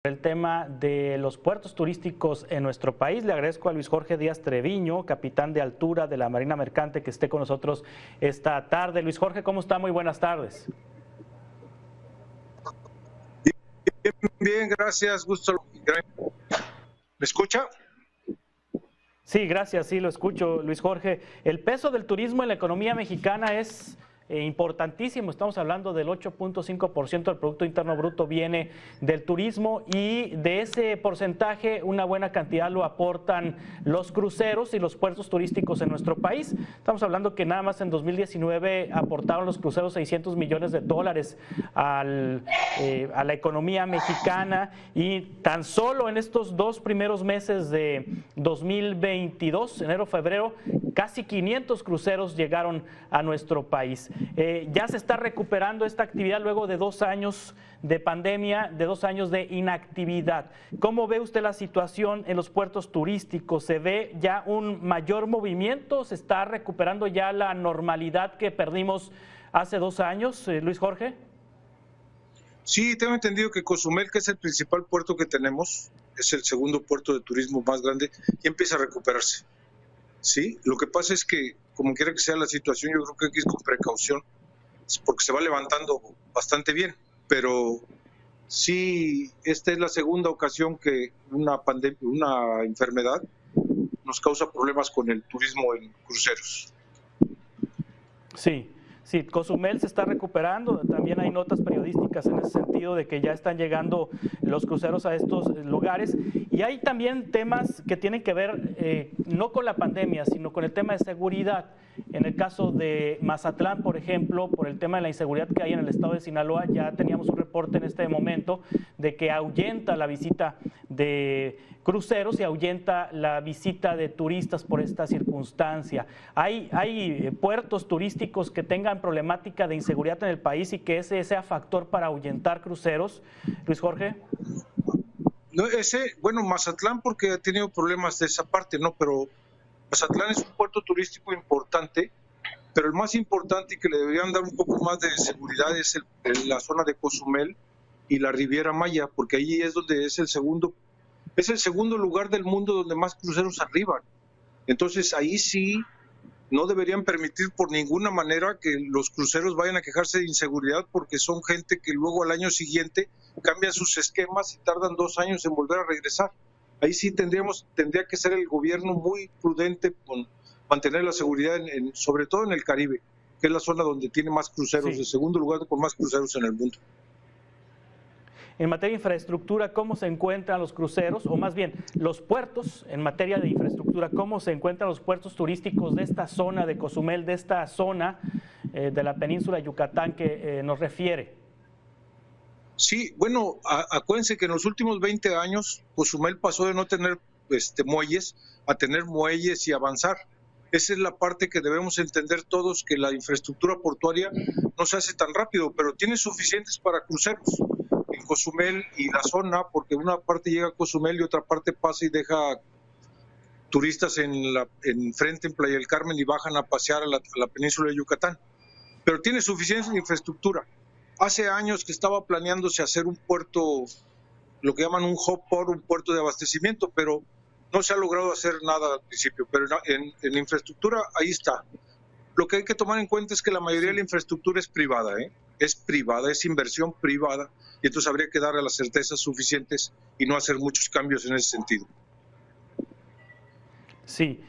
el tema de los puertos turísticos en nuestro país. Le agradezco a Luis Jorge Díaz Treviño, capitán de altura de la Marina Mercante, que esté con nosotros esta tarde. Luis Jorge, ¿cómo está? Muy buenas tardes. Bien, gracias, gusto. ¿Me escucha? Sí, gracias, sí, lo escucho, Luis Jorge. El peso del turismo en la economía mexicana es importantísimo. Estamos hablando del 8.5% del Producto Interno Bruto viene del turismo, y de ese porcentaje una buena cantidad lo aportan los cruceros y los puertos turísticos en nuestro país. Estamos hablando que nada más en 2019 aportaron los cruceros $600 millones a la economía mexicana, y tan solo en estos 2 primeros meses de 2022, enero-febrero, casi 500 cruceros llegaron a nuestro país. Ya se está recuperando esta actividad luego de 2 años de pandemia, de 2 años de inactividad. ¿Cómo ve usted la situación en los puertos turísticos? ¿Se ve ya un mayor movimiento? ¿Se está recuperando ya la normalidad que perdimos hace 2 años, Luis Jorge? Sí, tengo entendido que Cozumel, que es el principal puerto que tenemos, es el segundo puerto de turismo más grande, y empieza a recuperarse. Sí, lo que pasa es que, como quiera que sea la situación, yo creo que hay que ir con precaución, porque se va levantando bastante bien, pero sí, esta es la segunda ocasión que una enfermedad nos causa problemas con el turismo en cruceros. Sí. Sí, Cozumel se está recuperando. También hay notas periodísticas en ese sentido de que ya están llegando los cruceros a estos lugares. Y hay también temas que tienen que ver no con la pandemia, sino con el tema de seguridad. En el caso de Mazatlán, por ejemplo, por el tema de la inseguridad que hay en el estado de Sinaloa, ya teníamos un reporte en este momento de que ahuyenta la visita de cruceros y ahuyenta la visita de turistas por esta circunstancia. ¿Hay puertos turísticos que tengan problemática de inseguridad en el país y que ese sea factor para ahuyentar cruceros, Luis Jorge? No, bueno, Mazatlán, porque ha tenido problemas de esa parte, ¿no? Pero Mazatlán es un puerto turístico importante, pero el más importante y que le deberían dar un poco más de seguridad es la zona de Cozumel y la Riviera Maya, porque ahí es donde es el segundo lugar del mundo donde más cruceros arriban. Entonces ahí sí no deberían permitir por ninguna manera que los cruceros vayan a quejarse de inseguridad, porque son gente que luego al año siguiente cambian sus esquemas y tardan 2 años en volver a regresar. Ahí sí tendría que ser el gobierno muy prudente con mantener la seguridad, sobre todo en el Caribe, que es la zona donde tiene más cruceros, sí. El segundo lugar con más cruceros en el mundo. En materia de infraestructura, ¿cómo se encuentran los cruceros? O más bien, los puertos, en materia de infraestructura, ¿cómo se encuentran los puertos turísticos de esta zona de Cozumel, de esta zona de la península de Yucatán que nos refiere? Sí, bueno, acuérdense que en los últimos 20 años Cozumel pasó de no tener muelles a tener muelles y avanzar. Esa es la parte que debemos entender todos, que la infraestructura portuaria no se hace tan rápido, pero tiene suficientes para cruceros en Cozumel y la zona, porque una parte llega a Cozumel y otra parte pasa y deja turistas en frente en Playa del Carmen y bajan a pasear a la península de Yucatán. Pero tiene suficiente infraestructura. Hace años que estaba planeándose hacer un puerto, lo que llaman un hub port, un puerto de abastecimiento, pero no se ha logrado hacer nada al principio. Pero en infraestructura ahí está. Lo que hay que tomar en cuenta es que la mayoría de la infraestructura es privada, es privada, es inversión privada, y entonces habría que darle las certezas suficientes y no hacer muchos cambios en ese sentido. Sí,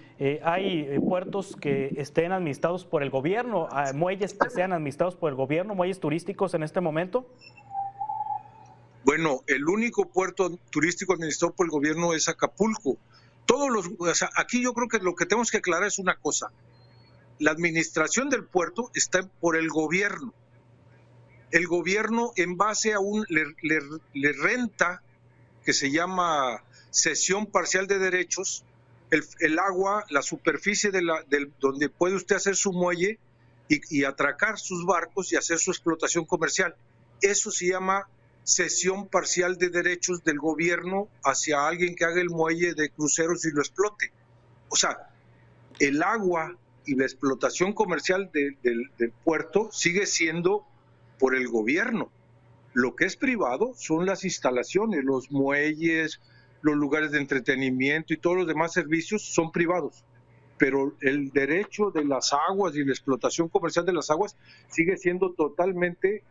hay puertos que estén administrados por el gobierno, muelles que sean administrados por el gobierno, muelles turísticos en este momento. Bueno, el único puerto turístico administrado por el gobierno es Acapulco. Aquí yo creo que lo que tenemos que aclarar es una cosa. La administración del puerto está por el gobierno. El gobierno, en base a le renta, que se llama cesión parcial de derechos, el agua, la superficie donde puede usted hacer su muelle y atracar sus barcos y hacer su explotación comercial. Eso se llama cesión parcial de derechos del gobierno hacia alguien que haga el muelle de cruceros y lo explote. O sea, el agua y la explotación comercial del puerto sigue siendo por el gobierno. Lo que es privado son las instalaciones, los muelles, los lugares de entretenimiento y todos los demás servicios son privados. Pero el derecho de las aguas y la explotación comercial de las aguas sigue siendo totalmente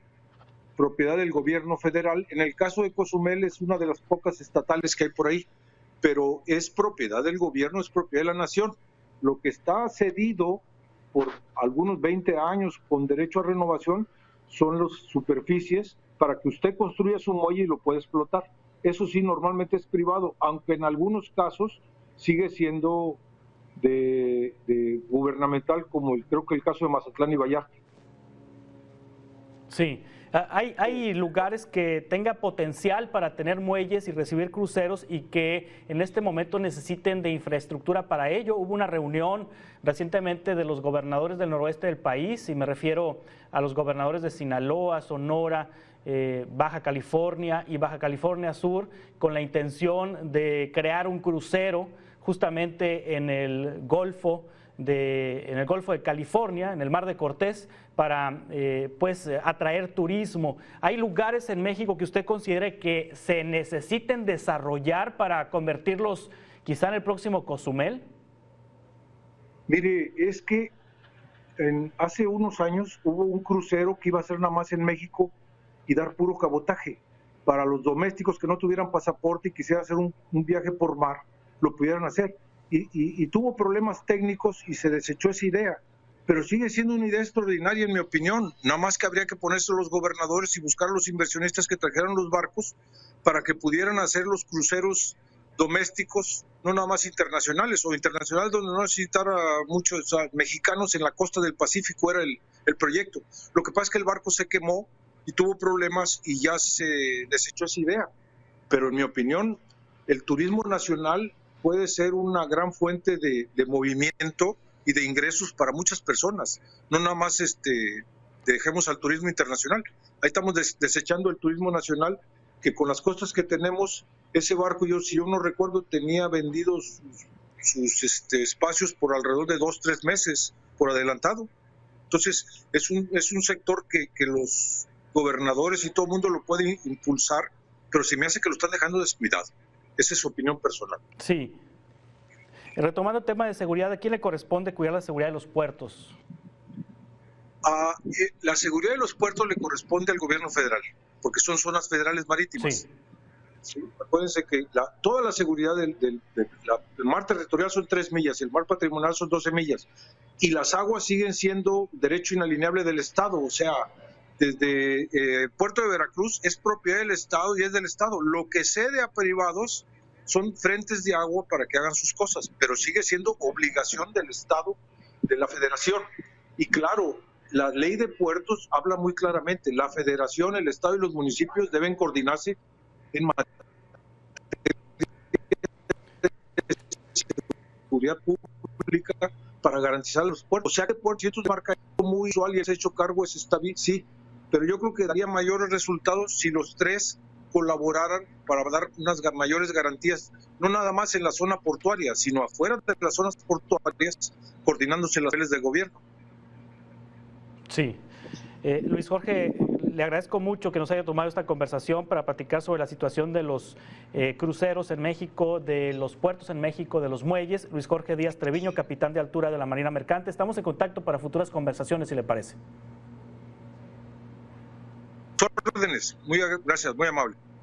propiedad del gobierno federal. En el caso de Cozumel es una de las pocas estatales que hay por ahí, pero es propiedad del gobierno, es propiedad de la nación. Lo que está cedido por algunos 20 años con derecho a renovación son las superficies para que usted construya su muelle y lo pueda explotar. Eso sí, normalmente es privado, aunque en algunos casos sigue siendo de gubernamental, como creo que el caso de Mazatlán y Vallarta. Sí, hay lugares que tenga potencial para tener muelles y recibir cruceros y que en este momento necesiten de infraestructura para ello. Hubo una reunión recientemente de los gobernadores del noroeste del país, y me refiero a los gobernadores de Sinaloa, Sonora, Baja California y Baja California Sur, con la intención de crear un crucero justamente en el Golfo de California, en el Mar de Cortés, para atraer turismo. ¿Hay lugares en México que usted considere que se necesiten desarrollar para convertirlos quizá en el próximo Cozumel? Mire, es que hace unos años hubo un crucero que iba a ser nada más en México y dar puro cabotaje. Para los domésticos que no tuvieran pasaporte y quisieran hacer un viaje por mar, lo pudieran hacer. Y tuvo problemas técnicos y se desechó esa idea, pero sigue siendo una idea extraordinaria en mi opinión. Nada más que habría que ponerse los gobernadores y buscar a los inversionistas que trajeran los barcos para que pudieran hacer los cruceros domésticos, no nada más internacionales, o internacionales donde no necesitara muchos mexicanos en la costa del Pacífico, era el proyecto. Lo que pasa es que el barco se quemó y tuvo problemas y ya se desechó esa idea, pero en mi opinión el turismo nacional puede ser una gran fuente de movimiento y de ingresos para muchas personas. No nada más dejemos al turismo internacional. Ahí estamos desechando el turismo nacional, que con las costas que tenemos, ese barco, si yo no recuerdo, tenía vendidos sus espacios por alrededor de 2-3 meses por adelantado. Entonces, es un sector que los gobernadores y todo el mundo lo pueden impulsar, pero se me hace que lo están dejando descuidado. Esa es su opinión personal. Sí. Retomando el tema de seguridad, ¿a quién le corresponde cuidar la seguridad de los puertos? La seguridad de los puertos le corresponde al gobierno federal, porque son zonas federales marítimas. Sí. Sí, acuérdense que toda la seguridad del mar territorial son 3 millas, el mar patrimonial son 12 millas, y las aguas siguen siendo derecho inalienable del Estado. O sea, desde Puerto de Veracruz es propiedad del Estado y es del Estado. Lo que cede a privados son frentes de agua para que hagan sus cosas, pero sigue siendo obligación del Estado, de la Federación. Y claro, la ley de puertos habla muy claramente, la Federación, el Estado y los municipios deben coordinarse en materia de seguridad pública para garantizar los puertos. O sea que por cierto es marca muy usual y es hecho cargo, es está bien, sí, pero yo creo que daría mayores resultados si los tres colaboraran para dar unas mayores garantías, no nada más en la zona portuaria, sino afuera de las zonas portuarias, coordinándose las leyes del gobierno. Sí. Luis Jorge, le agradezco mucho que nos haya tomado esta conversación para platicar sobre la situación de los cruceros en México, de los puertos en México, de los muelles. Luis Jorge Díaz Treviño, capitán de altura de la Marina Mercante. Estamos en contacto para futuras conversaciones, si le parece. Órdenes. Muy gracias, muy amable.